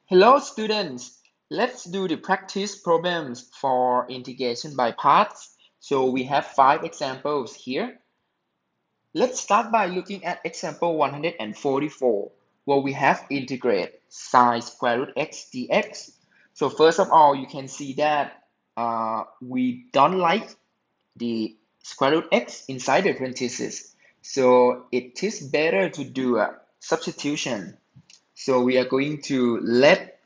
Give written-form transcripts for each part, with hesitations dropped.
Hello students, let's do the practice problems for integration by parts. So we have 5 examples here. Let's start by looking at example 144, where we have integrate sine square root x dx. So first of all, you can see that we don't like the square root x inside the parentheses. So it is better to do a substitution. So we are going to let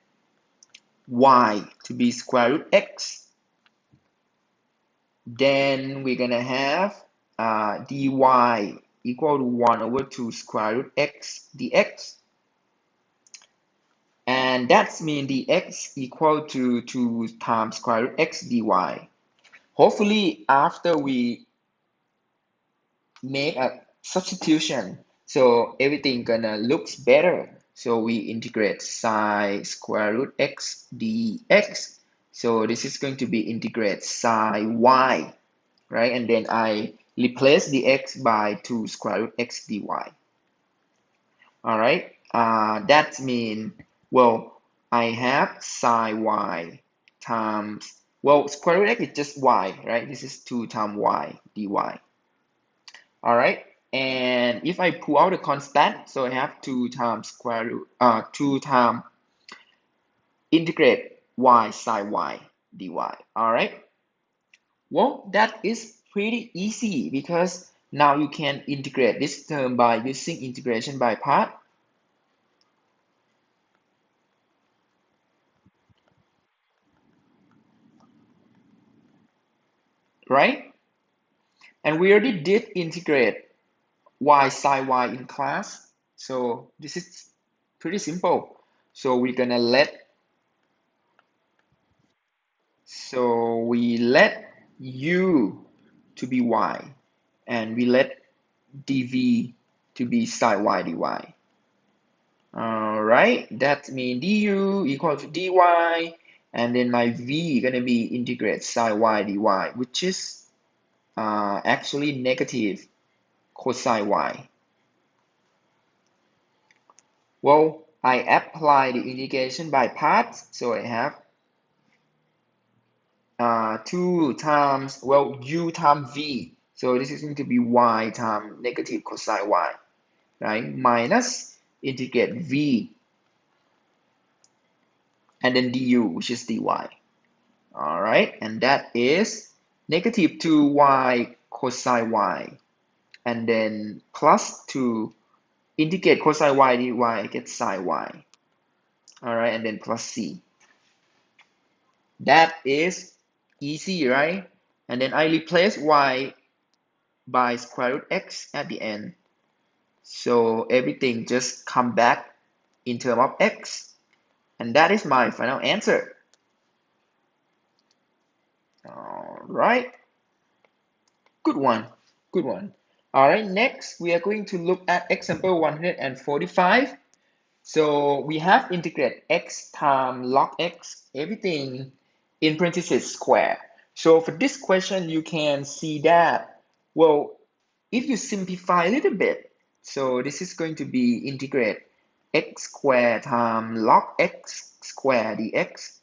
y to be square root x. Then we're gonna have dy equal to 1 over 2 square root x dx. And that's mean the x equal to 2 times square root x dy. Hopefully, after we make a substitution, so everything gonna looks better. So we integrate sine square root x dx. So this is going to be integrate sine y, right? And then I replace the x by 2 square root x dy. All right, that means, well, I have sine y times, well, square root x is just y, right? This is 2 times y dy. All right, and if I pull out the constant, so I have 2 times square root, 2 times integrate y sine y dy. All right, well, that is pretty easy because now you can integrate this term by using integration by part, right? And we already did integrate y sine y in class, so this is pretty simple. So we're gonna we let u to be y, and we let dv to be sine y dy. All right, that means du equal to dy, and then my v gonna be integrate sine y dy, which is actually negative cosine y. Well, I apply the integration by parts, so I have 2 times, well, u times v. So this is going to be y times negative cosine y, right? Minus integrate v and then du, which is dy. All right, and that is negative 2y cosine y, and then plus 2 integrate cosine y dy, I get sine y. All right, and then plus c. That is easy, right? And then I replace y by square root x at the end. So everything just come back in terms of x. And that is my final answer. All right. Good one. Good one. All right. Next, we are going to look at example 145. So we have integrate x times log x, everything in parentheses square. So for this question, you can see that, well, if you simplify a little bit, so this is going to be integrate x squared times log x squared dx.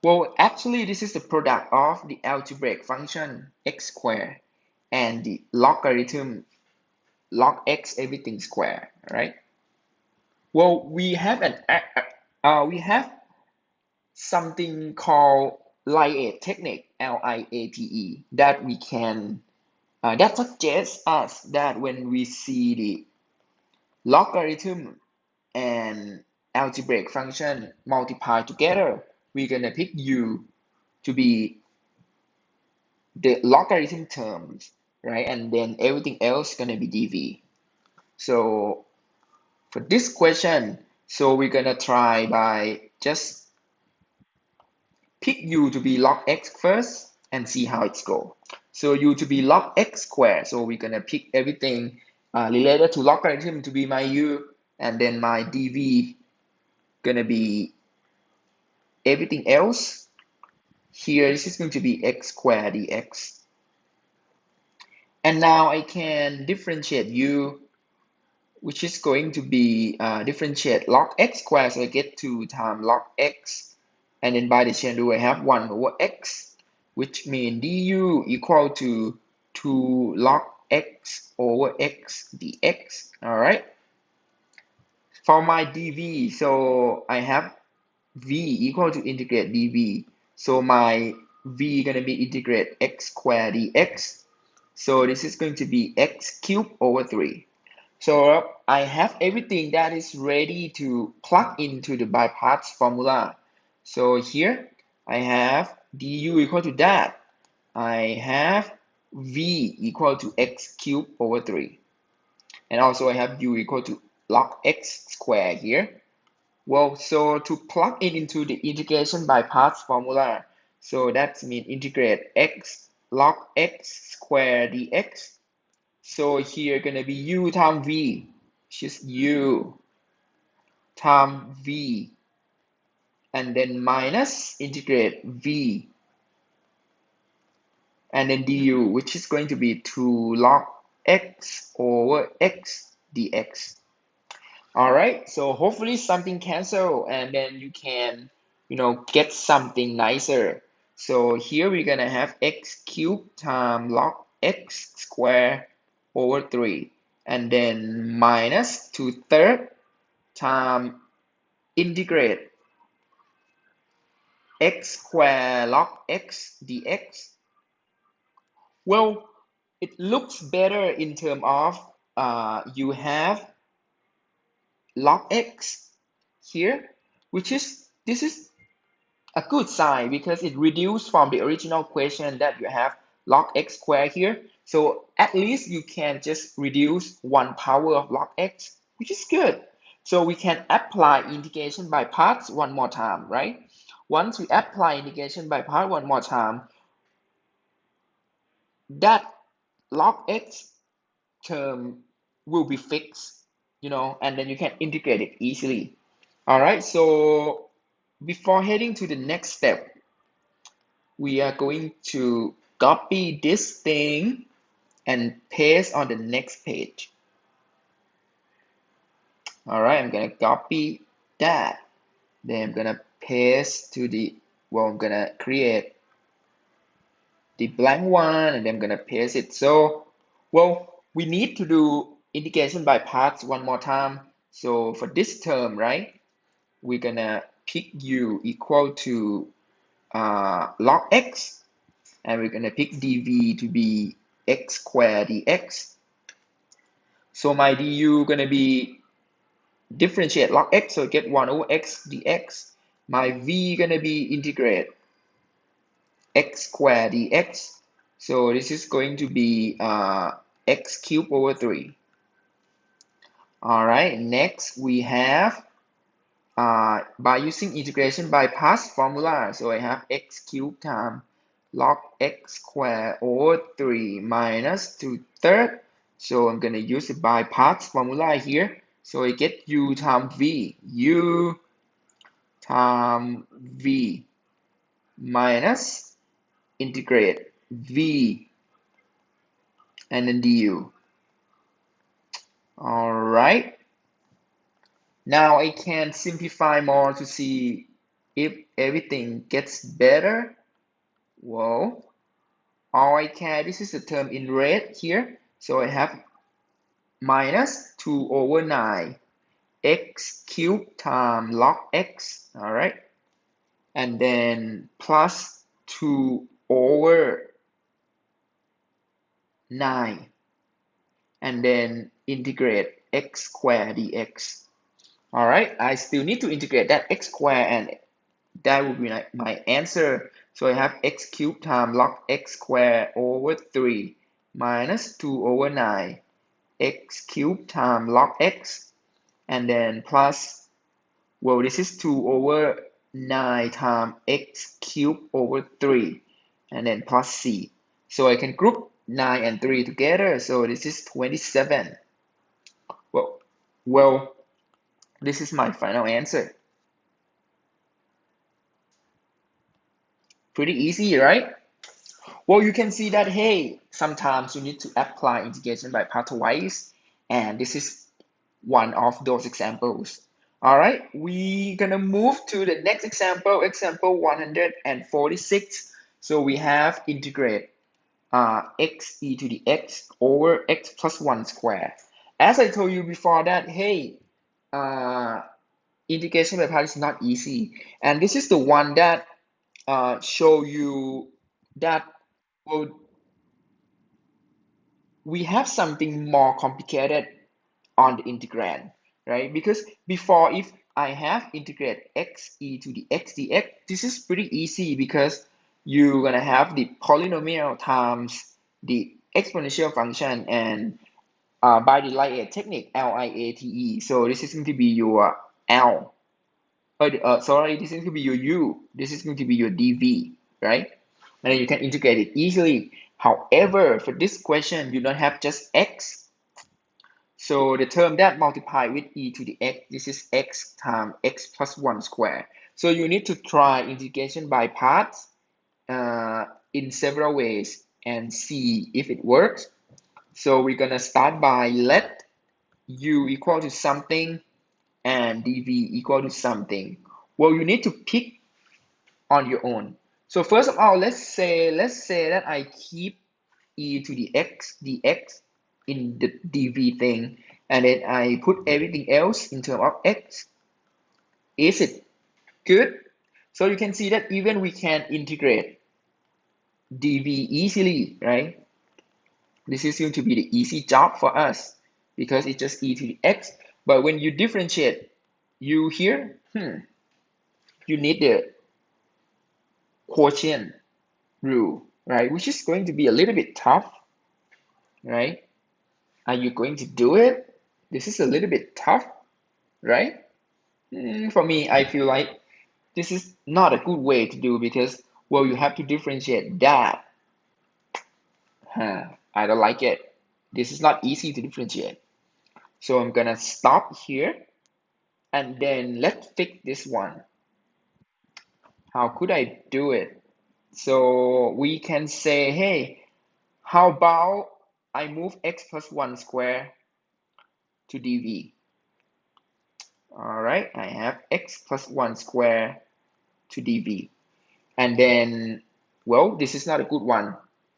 Well, actually, this is the product of the algebraic function x squared and the logarithm log x everything square, right? Well, we have something called liate technique, liate, that we can that suggests us that when we see the logarithm and algebraic function multiply together, we're gonna pick u to be the logarithm terms, right? And then everything else gonna be dv. So for this question, so we're gonna try by just pick u to be log x first and see how it's go. So u to be log x squared. So we're gonna pick everything related to logarithm to be my u, and then my dv gonna be everything else. Here, this is going to be x squared dx. And now I can differentiate u which is going to be differentiate log x squared, so I get 2 times log x, and then by the chain rule I have 1 over x, which means du equal to 2 log x over x dx. All right. For my dv, so I have v equal to integrate dv. So my v gonna be integrate x squared dx. So this is going to be x cubed over 3. So I have everything that is ready to plug into the by parts formula. So here I have du equal to that. I have v equal to x cubed over 3. And also I have u equal to log x squared here. Well, so to plug it into the integration by parts formula, so that means integrate x log x squared dx. So here gonna be u times v, which is u times v, and then minus integrate v, and then du, which is going to be 2 log x over x dx. All right, so hopefully something cancel and then you can, get something nicer. So here we're gonna have x cubed times log x squared over 3, and then minus 2/3 times integrate x squared log x dx. Well, it looks better in terms of you have log x here, which is this is a good sign because it reduced from the original question that you have log x squared here. So at least you can just reduce 1 power of log x, which is good. So we can apply integration by parts one more time, right? Once we apply integration by part one more time, that log x term will be fixed, and then you can integrate it easily. All right, so before heading to the next step, we are going to copy this thing and paste on the next page. All right, I'm gonna copy that. Then I'm gonna paste to I'm gonna create the blank one and then I'm gonna paste it. So, we need to do integration by parts one more time. So for this term, right, we're gonna pick u equal to log x, and we're gonna pick dv to be x squared dx. So my du gonna be differentiate log x, so get 1 over x dx. My v gonna be integrate x squared dx. So this is going to be x cubed over 3. All right, next we have by using integration by parts formula. So I have x cubed times log x squared over 3 minus 2/3. So I'm going to use the by parts formula here. So I get u times u times v minus integrate v and then du. All right. Now I can simplify more to see if everything gets better. Well, all I can, this is the term in red here. So I have minus 2 over 9 x cubed times log x, all right? And then plus 2 over 9. And then integrate x squared dx. All right, I still need to integrate that x squared, and that would be my answer. So I have x cubed times log x squared over 3 minus 2 over 9 x cubed times log x, and then plus, this is 2 over 9 times x cubed over 3, and then plus c. So I can group 9 and 3 together, so this is 27. Well, well, this is my final answer. Pretty easy, right? Well, you can see that, hey, sometimes you need to apply integration by part twice, and this is one of those examples. All right, we're gonna move to the next example, example 146. So we have integrate x e to the x over x plus 1 square. As I told you before that, hey, integration by parts is not easy. And this is the one that show you that, well, we have something more complicated on the integrand, right? Because before, if I have integrate x e to the x dx, this is pretty easy because you're gonna have the polynomial times the exponential function, and by the Liat technique, LIATE. So this is going to be your L. Sorry, this is going to be your U. This is going to be your dv, right? And then you can integrate it easily. However, for this question, you don't have just x. So the term that multiply with e to the x, this is x times x plus 1 square. So you need to try integration by parts in several ways and see if it works. So we're gonna start by let u equal to something and dv equal to something. Well, you need to pick on your own. So first of all, let's say that I keep e to the x dx in the dv thing, and then I put everything else in terms of x. Is it good? So you can see that even we can integrate dv easily, right? This is going to be the easy job for us because it's just e to the x. But when you differentiate u here, you need the quotient rule, right? Which is going to be a little bit tough, right? Are you going to do it? This is a little bit tough, right? For me, I feel like this is not a good way to do because, well, you have to differentiate that. I don't like it. This is not easy to differentiate. So I'm gonna stop here and then let's fix this one. How could I do it? So we can say, hey, how about I move x plus 1 square to dv. All right, I have x plus 1 square to dv. And then, well, this is not a good one,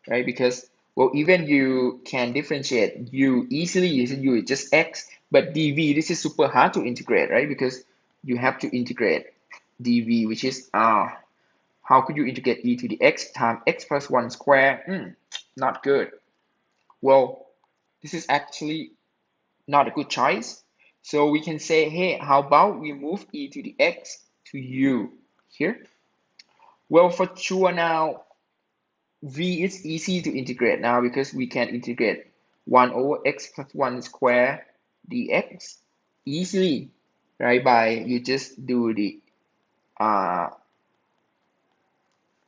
right? Because, well, even you can differentiate u easily using u is just x, but dv, this is super hard to integrate, right? Because you have to integrate dv, which is how could you integrate e to the x times x plus 1 square? Not good. Well, this is actually not a good choice. So we can say, hey, how about we move e to the x to u here? Well, for sure now, v is easy to integrate now because we can integrate 1 over x plus 1 square dx easily, right? By you just do the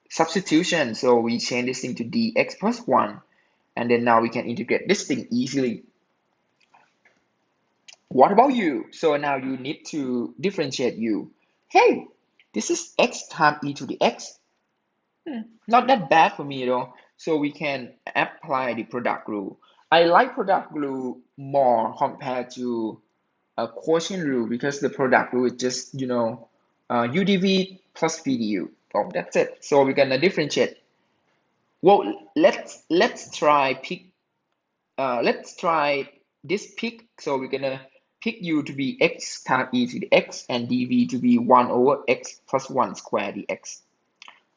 substitution. So we change this thing to dx plus 1, and then now we can integrate this thing easily. What about u? So now you need to differentiate u. Hey, this is x times e to the x. Not that bad for me though. So we can apply the product rule. I like product rule more compared to a quotient rule because the product rule is just, udv plus vdu. Oh, that's it. So we're gonna differentiate. Well, let's try this pick. So we're gonna pick u to be x times e to the x and dv to be 1 over x plus 1 square dx.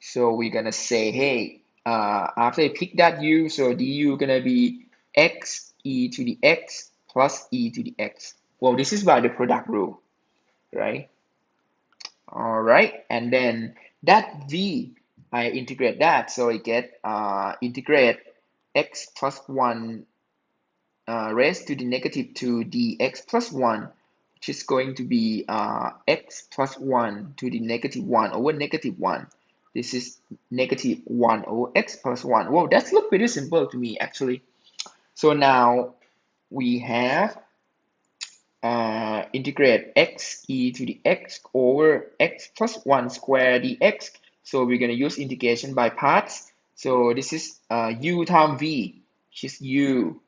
So we're gonna say, hey, after I pick that u, so du gonna be x e to the x plus e to the x. Well, this is by the product rule, right? All right, and then that v, I integrate that, so I get integrate x plus 1 raised to the negative 2 dx plus 1, which is going to be x plus 1 to the negative 1 over negative 1. This is negative 1 over x plus 1. Whoa, that's look pretty simple to me actually. So now we have integrate x e to the x over x plus 1 square dx. So we're going to use integration by parts. So this is u times v, which is u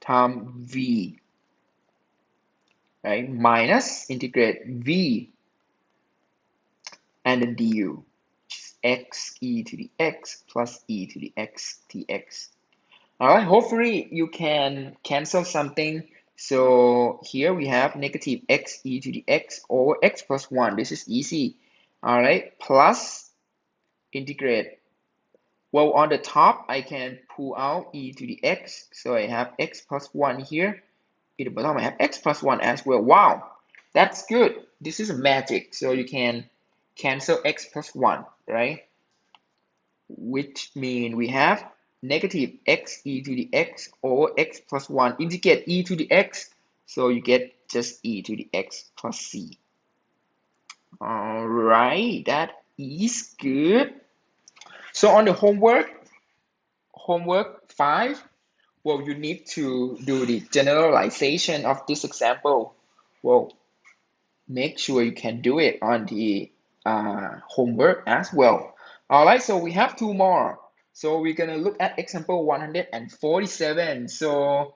times v. right? Minus integrate v and then du, which is x e to the x plus e to the x dx. All right, hopefully you can cancel something. So here we have negative x e to the x over x plus 1. This is easy. All right, plus integrate. Well, on the top, I can pull out e to the x. So I have x plus 1 here. In the bottom, I have x plus 1 as well. Wow, that's good. This is magic. So you can cancel x plus 1, right? Which means we have negative x e to the x over x plus 1. Integrate e to the x, so you get just e to the x plus c. All right, that is good. So on the homework 5, well, you need to do the generalization of this example. Well, make sure you can do it on the homework as well. All right, so we have 2 more. So we're gonna look at example 147. So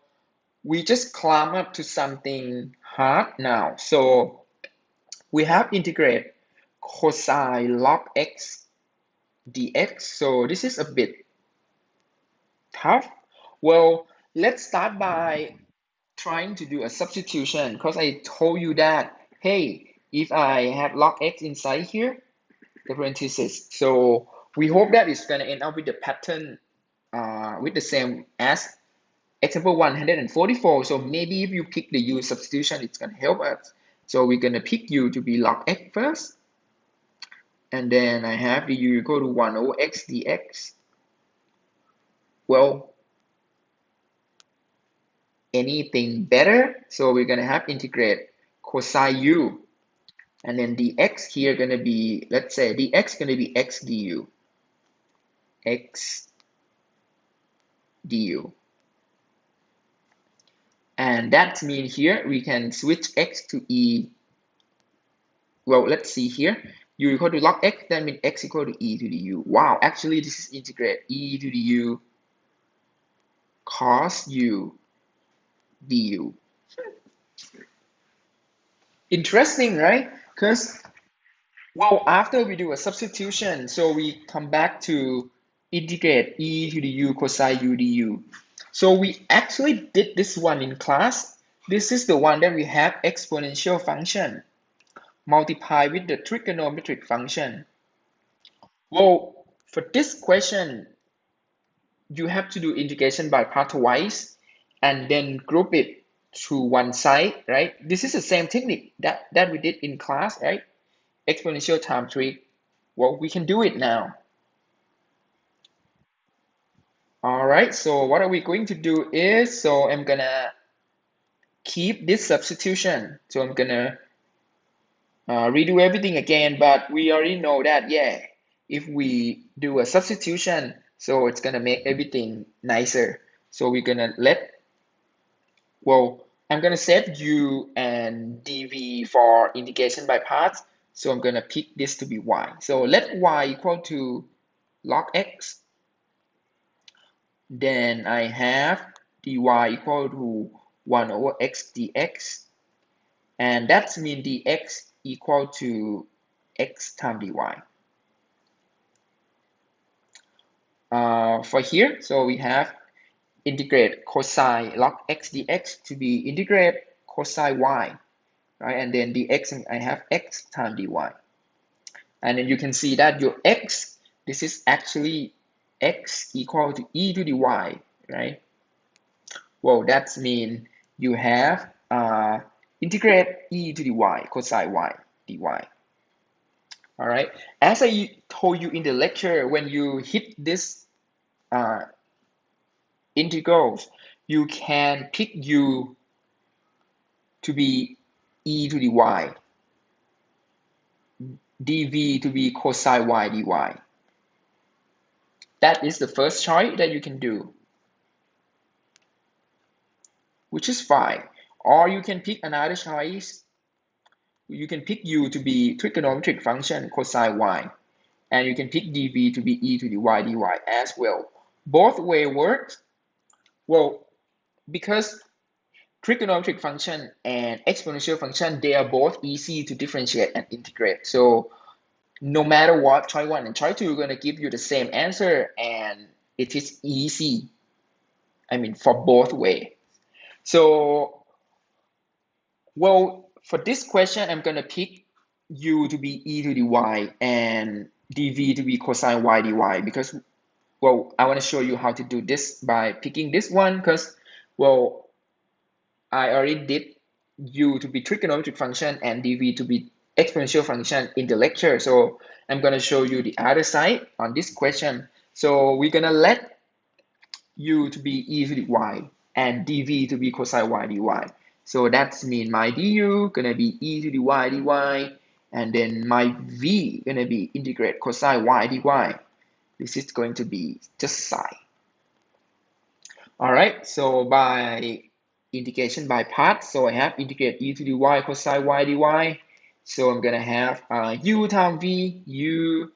we just climb up to something hard now. So we have integrate cosine log x dx. So this is a bit tough. Well, let's start by trying to do a substitution because I told you that, hey, if I have log x inside here, the parentheses, so we hope that it's going to end up with the pattern with the same as example 144. So maybe if you pick the u substitution, it's going to help us. So we're going to pick u to be log x first. And then I have the u equal to 1 over x dx. Well, anything better? So we're going to have integrate cosine u. And then dx here going to be, let's say dx going to be x du. X du. And that means here we can switch x to e. Well, let's see here. U equal to log x, that means x equal to e to the u. Wow, actually this is integrate e to the u cos u du. Interesting, right? Because, well, after we do a substitution, so we come back to integrate e to the u cosine u du. So we actually did this one in class. This is the one that we have exponential function multiply with the trigonometric function. Well, for this question, you have to do integration by part twice and then group it to one side, right? This is the same technique that we did in class, right? Exponential times 3. Well, we can do it now. All right, so what are we going to do is, so I'm gonna keep this substitution. So I'm gonna redo everything again, but we already know that, yeah, if we do a substitution, so it's gonna make everything nicer. So we're gonna well, I'm gonna set u and dv for integration by parts. So I'm gonna pick this to be y. So let y equal to log x. Then I have dy equal to 1 over x dx. And that means dx equal to x times dy. For here, so we have integrate cosine log x dx to be integrate cosine y, right? And then dx, I have x times dy. And then you can see that your x, this is actually x equal to e to the y, right? Well, that means you have integrate e to the y, cosine y, dy. All right. As I told you in the lecture, when you hit this integrals, you can pick u to be e to the y, dv to be cosine y dy. That is the first choice that you can do, which is fine. Or you can pick another choice. You can pick u to be trigonometric function cosine y, and you can pick dv to be e to the y dy as well. Both way works. Well, because trigonometric function and exponential function, they are both easy to differentiate and integrate. So no matter what, choice 1 and choice 2 are going to give you the same answer, and it is easy, I mean, for both way. So, well, for this question, I'm going to pick u to be e to the y and dv to be cosine y dy because, well, I want to show you how to do this by picking this one because, well, I already did u to be trigonometric function and dv to be exponential function in the lecture. So I'm going to show you the other side on this question. So we're going to let u to be e to the y and dv to be cosine y dy. So that's mean my du gonna be e to the y dy, and then my v gonna be integrate cosine y dy. This is going to be just psi. All right, so by integration by parts, so I have integrate e to the y cosine y dy. So I'm gonna have u times v, u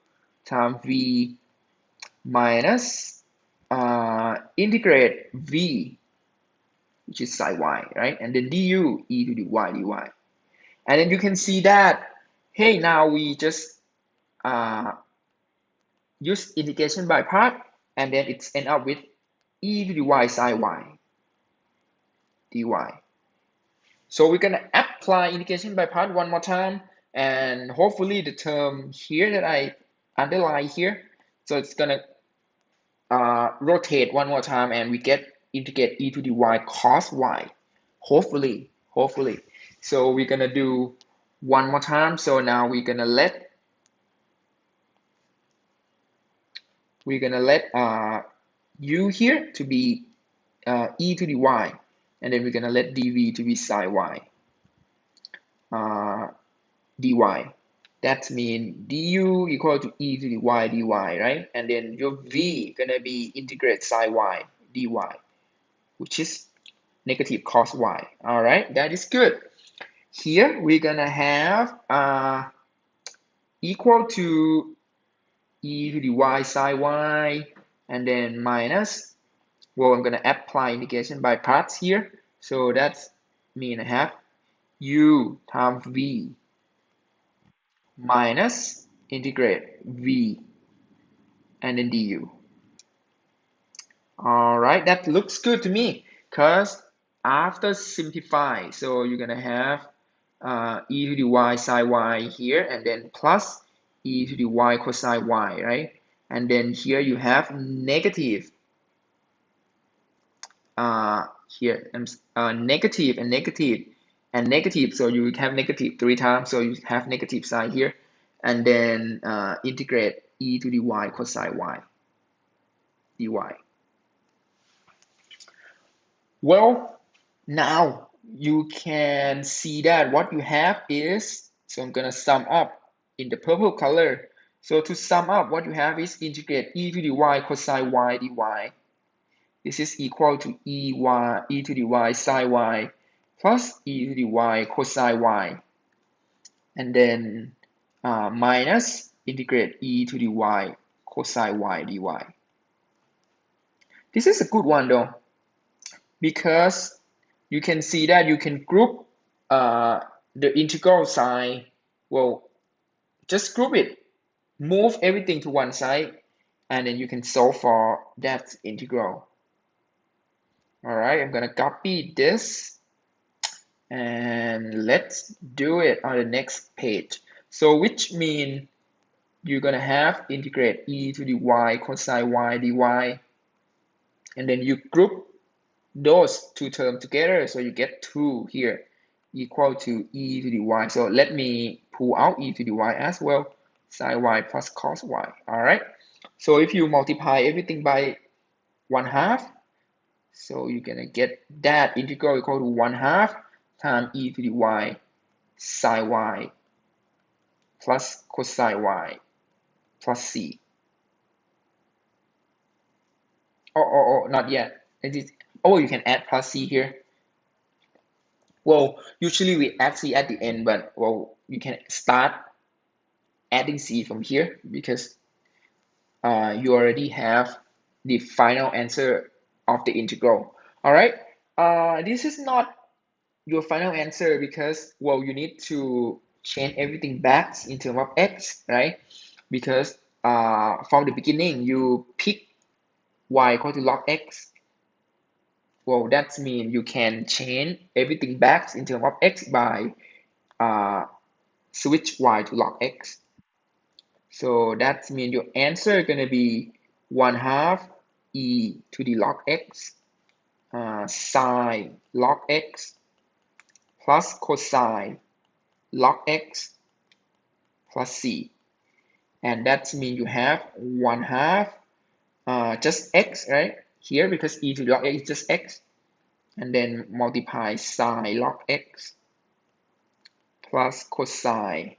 times v minus integrate v, which is psi y, right? And then du e to the y dy. And then you can see that, hey, now we just uh, use integration by part, and then it's end up with e to the y psi y dy. So we're gonna apply integration by part one more time, and hopefully the term here that I underline here, so it's gonna rotate one more time, and we get integrate e to the y cos y. Hopefully. So we're gonna do one more time. So now we're gonna let u here to be e to the y, and then we're gonna let dv to be psi y dy. That means du equal to e to the y dy, right? And then your v gonna be integrate psi y dy, which is negative cos y. All right, that is good. Here we're gonna have equal to e to the y psi y, and then minus, well, I'm gonna apply integration by parts here. So that's mean I have u times v minus integrate v and then du. All right, that looks good to me because after simplify, so you're gonna have e to the y psi y here, and then plus e to the y cosine y, right? And then here you have negative here, negative and negative and negative, so you have negative 3 times, so you have negative sign here, and then integrate e to the y cosine y dy. Well, now you can see that what you have is, so I'm gonna sum up in the purple color. So to sum up, what you have is integrate e to the y cosine y dy. This is equal to e to the y sine y plus e to the y cosine y, and then minus integrate e to the y cosine y dy. This is a good one though, because you can see that you can group the integral sign. Well, just group it, move everything to one side, and then you can solve for that integral. All right, I'm gonna copy this and let's do it on the next page. So which mean you're gonna have integrate e to the y cosine y dy, and then you group those two terms together, so you get 2 here equal to e to the y. So let me pull out e to the y as well, sine y plus cos y. All right, so if you multiply everything by 1/2, so you're gonna get that integral equal to 1/2 times e to the y sine y plus cosine y plus c. Oh, not yet. It is, oh, you can add plus c here. Well, usually we add c at the end, but well, you can start adding c from here because you already have the final answer of the integral. All right, this is not your final answer because, well, you need to change everything back in terms of x, right? Because from the beginning, you pick y equal to log x. Well, that means you can change everything back in terms of x by uh, switch y to log x. So that means your answer is going to be 1/2 e to the log x sine log x plus cosine log x plus c. And that means you have 1/2 just x, right? Here, because e to the log x is just x. And then multiply sine log x plus cosine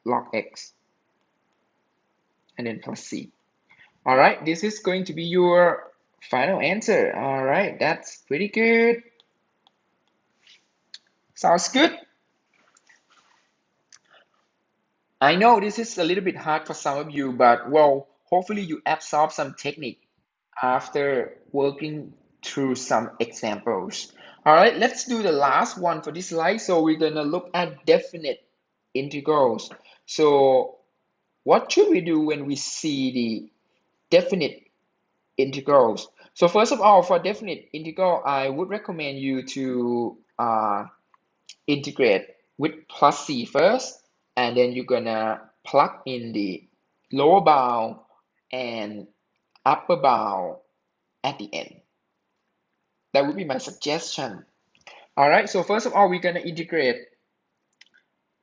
log x. And then plus c. All right, this is going to be your final answer. All right, that's pretty good. Sounds good. I know this is a little bit hard for some of you, but well, hopefully you absorb some technique after working through some examples. All right, let's do the last one for this slide. So we're gonna look at definite integrals. So what should we do when we see the definite integrals? So first of all, for definite integral, I would recommend you to integrate with plus c first, and then you're gonna plug in the lower bound and upper bound at the end. That would be my suggestion. All right, so first of all, we're gonna integrate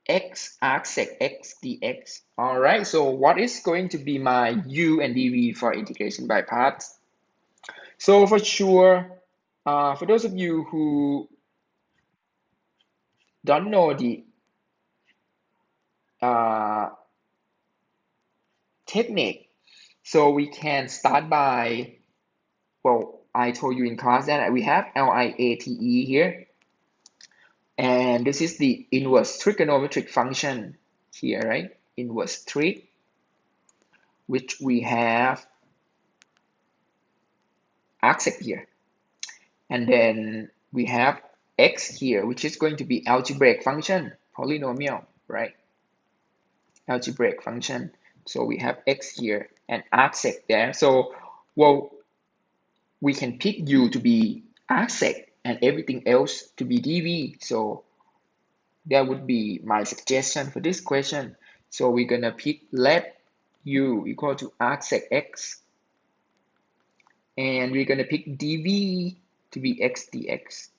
x arcsec x dx. All right, so what is going to be my u and dv for integration by parts? So for sure, for those of you who don't know the uh, technique, so we can start by, well, I told you in class that we have LIATE here, and this is the inverse trigonometric function here, right? Inverse trig, which we have arcsec here. And then we have x here, which is going to be algebraic function, polynomial, right? Algebraic function. So we have x here and arcsec there. So, well, we can pick u to be arcsec and everything else to be dv. So that would be my suggestion for this question. So we're gonna pick let u equal to arcsec x, and we're gonna pick dv to be x dx.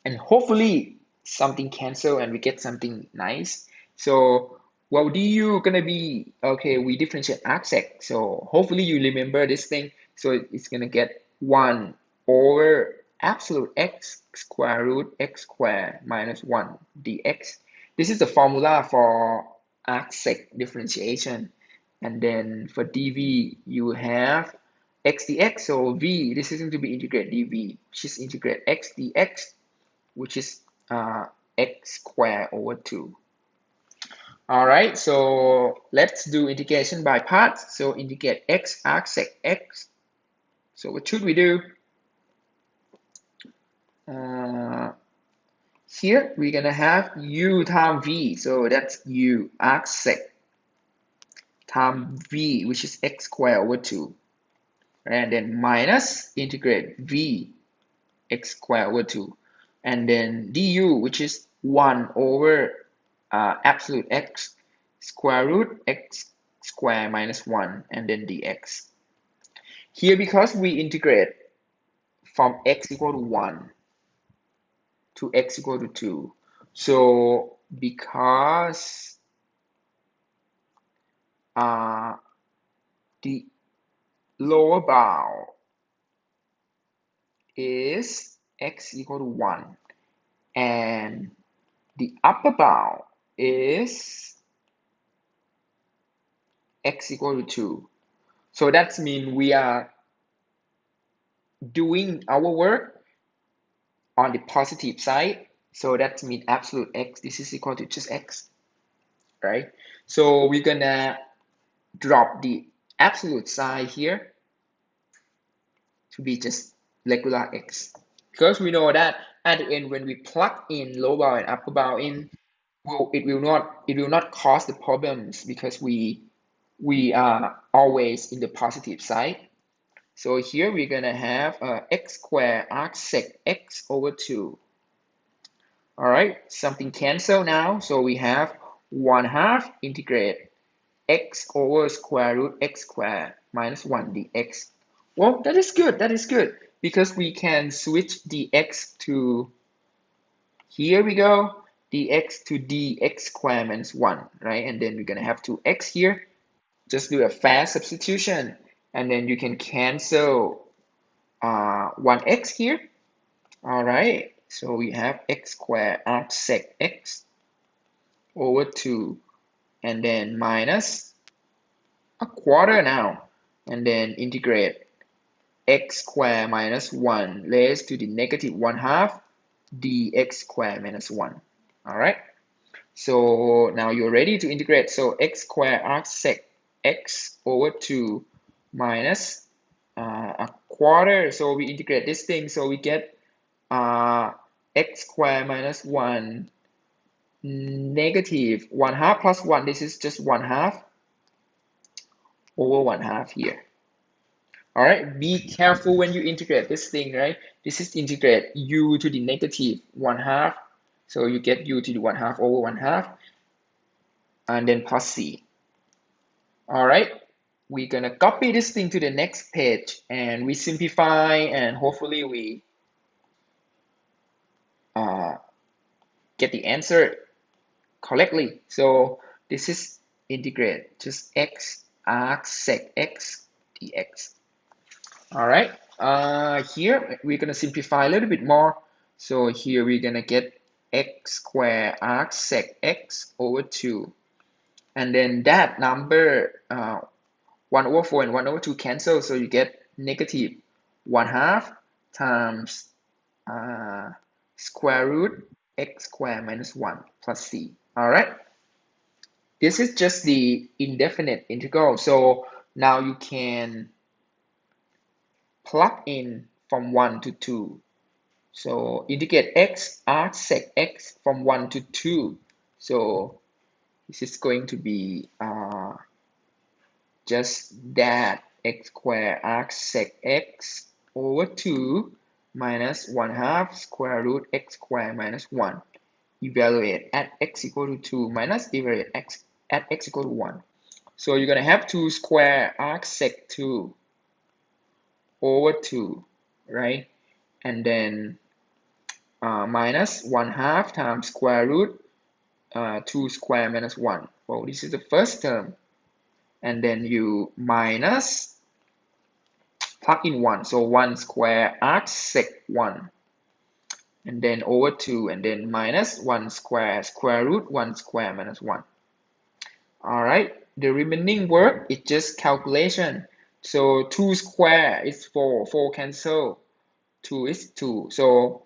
And hopefully something cancel and we get something nice. So, well, du gonna be, okay, we differentiate arcsec. So hopefully you remember this thing. So it's gonna get 1 over absolute x square root x squared minus 1 dx. This is the formula for arcsec differentiation. And then for dv, you have x dx. So v, this is going to be integrate dv, which is integrate x dx, which is x squared over 2. All right, so let's do integration by parts. So integrate x arcsec x. So what should we do? Here we're gonna have u times v, so that's u arcsec times v, which is x squared over 2, and then minus integrate v x squared over 2, and then du, which is 1 over absolute x square root x squared minus 1, and then dx. Here, because we integrate from x equal to 1 to x equal to 2, so because the lower bound is x equal to 1 and the upper bound is x equal to 2. So that means we are doing our work on the positive side. So that means absolute x, this is equal to just x, right? So we're gonna drop the absolute side here to be just regular x. Because we know that at the end when we plug in lower bound and upper bound in, well, it will not cause the problems because we are always in the positive side. So here we're gonna have x squared arcsec x over 2. All right, something cancel now. So we have 1/2 integrate x over square root x squared minus 1 dx. Well, that is good. That is good because we can switch dx to, here we go, dx to dx squared minus 1, right? And then we're going to have 2x here. Just do a fast substitution. And then you can cancel 1x here. All right. So we have x squared arcsec x over 2. And then minus a quarter now. And then integrate x squared minus 1 raised to the negative 1/2 dx squared minus 1. All right. So now you're ready to integrate. So x squared arcsec x over 2 minus a quarter. So we integrate this thing. So we get x squared minus 1 negative 1/2 plus 1. This is just 1/2 over 1/2 here. All right, be careful when you integrate this thing, right? This is integrate u to the negative 1/2. So you get u to the 1/2 over 1/2 and then plus c. All right, we're gonna copy this thing to the next page and we simplify and hopefully we get the answer correctly. So this is integrate just x arcsec x dx. All right, here we're gonna simplify a little bit more. So here we're gonna get x squared arcsec x over 2. And then that number 1 over 4 and 1 over 2 cancel, so you get negative 1/2 times square root x squared minus 1 plus c. All right, this is just the indefinite integral. So now you can plug in from 1 to 2. So integrate x arcsec x from 1 to 2. So this is going to be just that x squared arcsec x over 2 minus 1/2 square root x squared minus 1. Evaluate at x equal to 2 minus evaluate x at x equal to 1. So you're going to have 2 square arcsec 2 over 2, right? And then minus 1/2 times square root 2 square minus 1. Well, this is the first term. And then you minus, plug in 1. So 1 square arcsec 1. And then over 2. And then minus 1 square square root 1 square minus 1. All right. The remaining work is just calculation. So 2 square is 4. 4 cancel. 2 is 2. So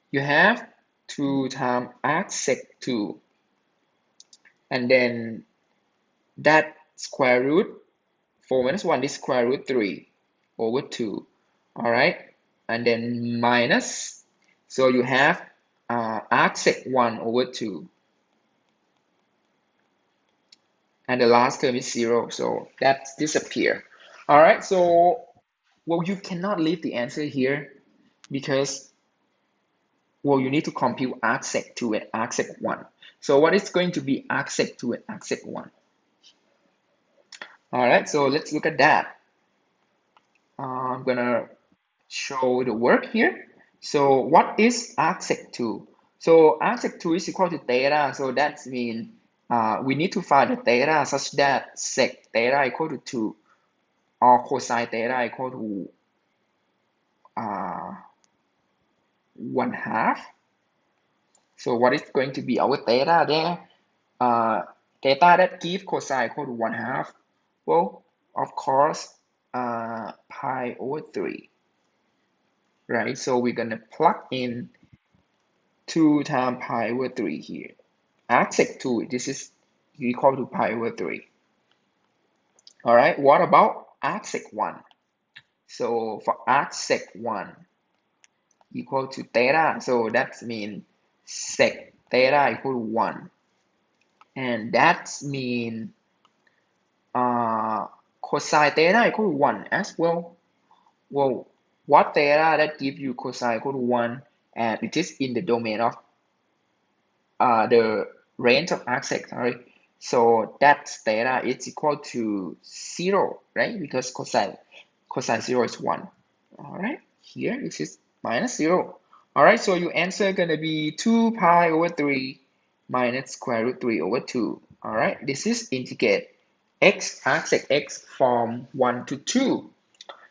you have 2 times arcsec 2. And then that square root 4 minus 1 is square root 3 over 2. All right. And then minus. So you have arcsec 1 over 2. And the last term is 0. So that disappears. All right. So, well, you cannot leave the answer here because, well, you need to compute arcsec 2 and arcsec 1. So what is going to be arcsec 2 and arcsec 1? All right, so let's look at that. I'm gonna show the work here. So what is arcsec 2? So arcsec 2 is equal to theta. So that means we need to find the theta such that sec theta equal to 2 or cosine theta equal to 1/2. So what is going to be our theta there? Theta that gives cosine equal to 1/2. Well, of course, pi over 3. Right? So we're gonna plug in 2 times pi over 3 here. Arcsec 2, this is equal to pi over 3. All right, what about arcsec 1? So for arcsec 1, equal to theta. So that means sec theta equal to 1. And that means cosine theta equal to 1 as well. Well, what theta that give you cosine equal to 1, and it is in the domain of the range of arcsec, sorry. So that theta is equal to 0, right? Because cosine 0 is 1. All right, here this is minus 0. All right, so your answer gonna be 2 pi over 3 minus square root 3 over 2. All right, this is integrate x arcsec x from 1 to 2.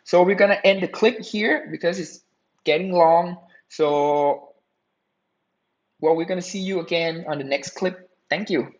So we're gonna end the clip here because it's getting long. So well, we're gonna see you again on the next clip. Thank you.